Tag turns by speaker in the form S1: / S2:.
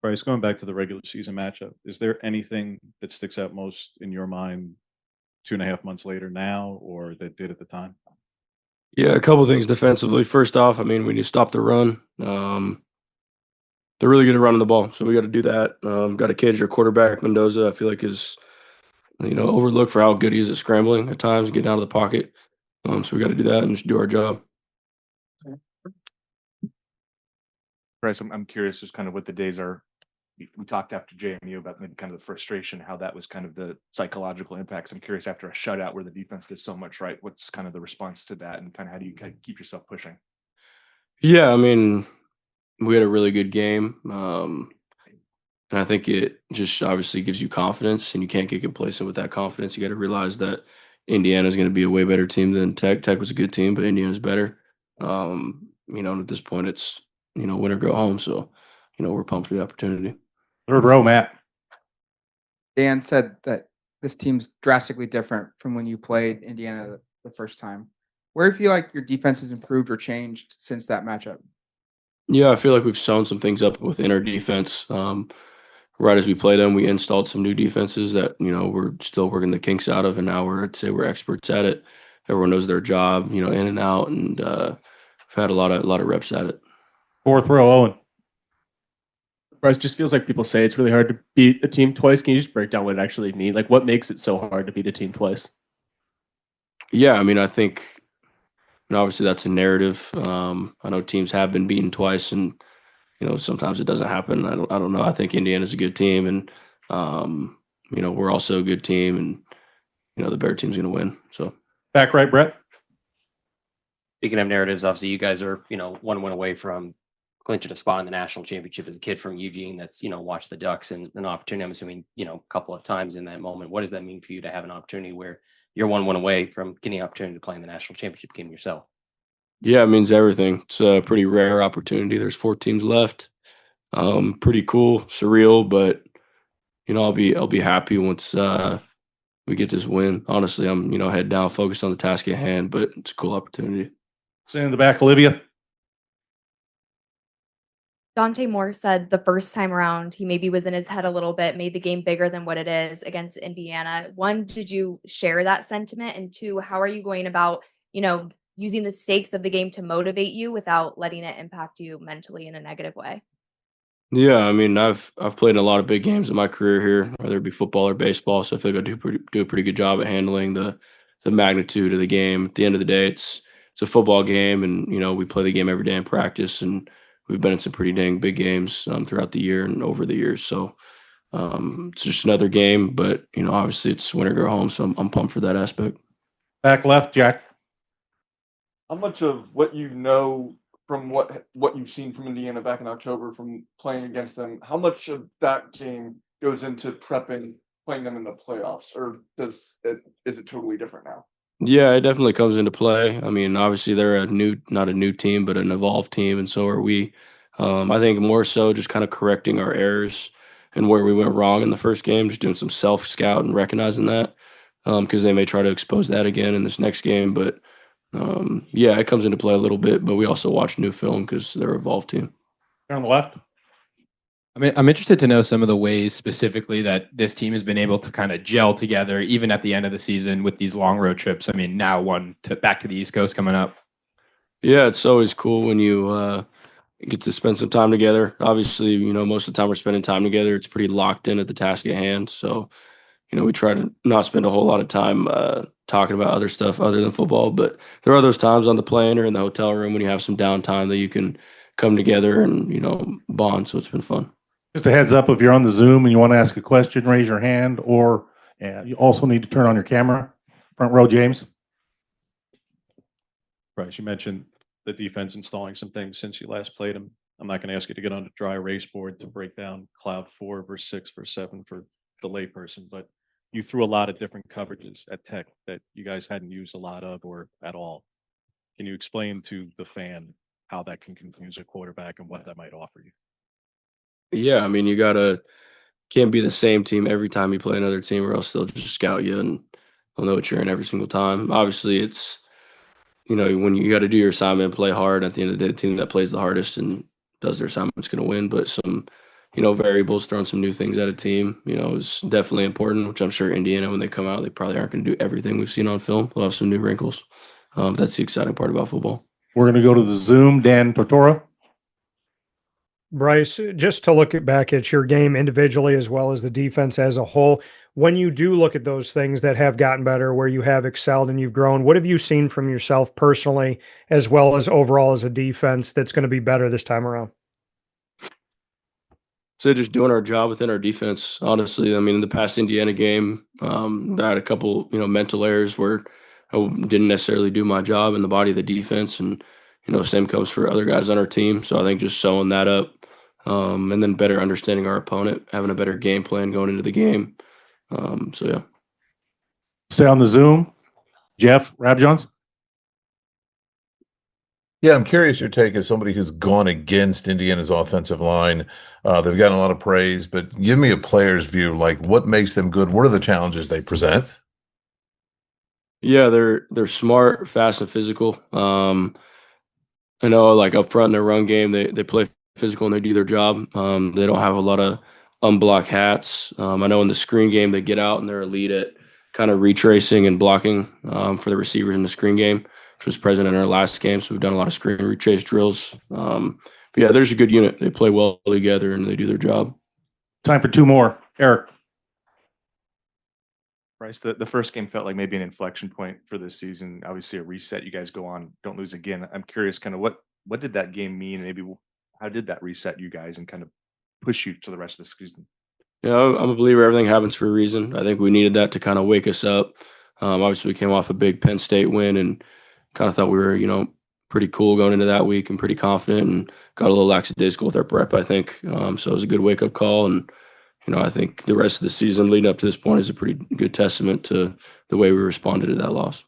S1: Bryce, going back to the regular season matchup, is there anything that sticks out most in your mind 2.5 months later now, or that did at the time?
S2: Yeah, a couple things defensively. First off, I mean, we need to stop the run. They're really good at running the ball, so we got to do that. Got to cage their quarterback, Mendoza. I feel like is overlooked for how good he is at scrambling at times, get down to the pocket. So we got to do that and just do our job.
S3: Bryce, I'm curious just kind of what the days are. We talked after JMU about maybe kind of the frustration, how that was kind of the psychological impacts. I'm curious after a shutout where the defense gets so much right, what's kind of the response to that and kind of how do you kind of keep yourself pushing?
S2: Yeah, I mean, we had a really good game. And I think it just obviously gives you confidence, and you can't get complacent with that confidence. You got to realize that Indiana is going to be a way better team than Tech. Tech was a good team, but Indiana's better. And at this point, it's win or go home. So, we're pumped for the opportunity.
S4: Third row, Matt.
S5: Dan said that this team's drastically different from when you played Indiana the first time. Where do you feel like your defense has improved or changed since that matchup?
S2: Yeah, I feel like we've sewn some things up within our defense. Right as we play them, we installed some new defenses that we're still working the kinks out of, and now I'd say we're experts at it. Everyone knows their job, in and out, and we've had a lot of reps at it.
S4: Fourth row, Owen.
S6: Bryce, just feels like people say it's really hard to beat a team twice. Can you just break down what it actually means? Like, what makes it so hard to beat a team twice?
S2: Yeah, I mean, I think obviously that's a narrative. I know teams have been beaten twice, and sometimes it doesn't happen. I don't know. I think Indiana's a good team, and we're also a good team, and the better team's going to win. So
S4: Back right, Brett.
S7: Speaking of narratives, obviously you guys are, one win away from clinching a spot in the national championship. As a kid from Eugene that's, watched the Ducks and an opportunity, I'm assuming, a couple of times in that moment. What does that mean for you to have an opportunity where you're 1 win away from getting an opportunity to play in the national championship game yourself?
S2: yeah, it means everything. It's a pretty rare opportunity. There's 4 teams left. Pretty cool, surreal, but I'll be happy once we get this win. Honestly, I'm head down, focused on the task at hand, but it's a cool opportunity.
S4: Sitting in the back, Olivia.
S8: Dante Moore said the first time around, he maybe was in his head a little bit, made the game bigger than what it is against Indiana. One, did you share that sentiment? And two, how are you going about, using the stakes of the game to motivate you without letting it impact you mentally in a negative way?
S2: Yeah, I mean, I've played in a lot of big games in my career here, whether it be football or baseball. So I feel like I do a pretty good job at handling the magnitude of the game. At the end of the day, it's a football game, and we play the game every day in practice, and we've been in some pretty dang big games throughout the year and over the years. So it's just another game, but obviously it's win or go home. So I'm pumped for that aspect.
S4: Back left, Jack.
S9: How much of what you know from what you've seen from Indiana back in October from playing against them, how much of that game goes into playing them in the playoffs, or is it totally different now?
S2: Yeah, it definitely comes into play. I mean, obviously they're not a new team, but an evolved team, and so are we. I think more so just kind of correcting our errors and where we went wrong in the first game, just doing some self scout and recognizing that, because they may try to expose that again in this next game. But yeah, it comes into play a little bit, but we also watch new film because they're an evolved team.
S4: On the left.
S6: I mean, I'm interested to know some of the ways specifically that this team has been able to kind of gel together, even at the end of the season with these long road trips. I mean, now back to the East Coast coming up.
S2: Yeah, it's always cool when you get to spend some time together. Obviously, most of the time we're spending time together. It's pretty locked in at the task at hand. So, we try to not spend a whole lot of time talking about other stuff other than football. But there are those times on the plane or in the hotel room when you have some downtime that you can come together and, bond. So it's been fun.
S4: Just a heads up, if you're on the Zoom and you want to ask a question, raise your hand, or you also need to turn on your camera. Front row, James.
S1: Bryce, you mentioned the defense installing some things since you last played them. I'm not going to ask you to get on a dry erase board to break down cloud 4 versus 6 versus 7 for the layperson, but you threw a lot of different coverages at Tech that you guys hadn't used a lot of or at all. Can you explain to the fan how that can confuse a quarterback and what that might offer you?
S2: Yeah, I mean, can't be the same team every time you play another team, or else they'll just scout you and they'll know what you're in every single time. Obviously, it's when you got to do your assignment, play hard. At the end of the day, the team that plays the hardest and does their assignment is going to win. But some variables, throwing some new things at a team, is definitely important, which I'm sure Indiana, when they come out, they probably aren't going to do everything we've seen on film. They'll have some new wrinkles. That's the exciting part about football.
S4: We're going to go to the Zoom. Dan Tortora.
S10: Bryce, just to look back at your game individually as well as the defense as a whole, when you do look at those things that have gotten better, where you have excelled and you've grown, what have you seen from yourself personally as well as overall as a defense that's going to be better this time around?
S2: So just doing our job within our defense, honestly. I mean, in the past Indiana game, I had a couple, mental errors where I didn't necessarily do my job in the body of the defense, and same comes for other guys on our team. So I think just sewing that up, and then better understanding our opponent, having a better game plan going into the game. So yeah.
S4: Stay on the Zoom. Jeff Rabjohns.
S11: Yeah, I'm curious your take as somebody who's gone against Indiana's offensive line. They've gotten a lot of praise, but give me a player's view. Like, what makes them good? What are the challenges they present?
S2: Yeah, they're smart, fast, and physical. I know, like up front in their run game, they play physical and they do their job. They don't have a lot of unblocked hats. I know in the screen game they get out and they're elite at kind of retracing and blocking for the receivers in the screen game, which was present in our last game. So we've done a lot of screen retrace drills. But yeah, there's a good unit. They play well together and they do their job.
S4: Time for two more. Eric.
S3: Bryce, the first game felt like maybe an inflection point for this season. Obviously, a reset. You guys go on, don't lose again. I'm curious, kind of what did that game mean? And maybe how did that reset you guys and kind of push you to the rest of the season?
S2: Yeah, I'm a believer everything happens for a reason. I think we needed that to kind of wake us up. Obviously, we came off a big Penn State win and kind of thought we were, pretty cool going into that week and pretty confident, and got a little lackadaisical with our prep, I think. So it was a good wake-up call. And, I think the rest of the season leading up to this point is a pretty good testament to the way we responded to that loss.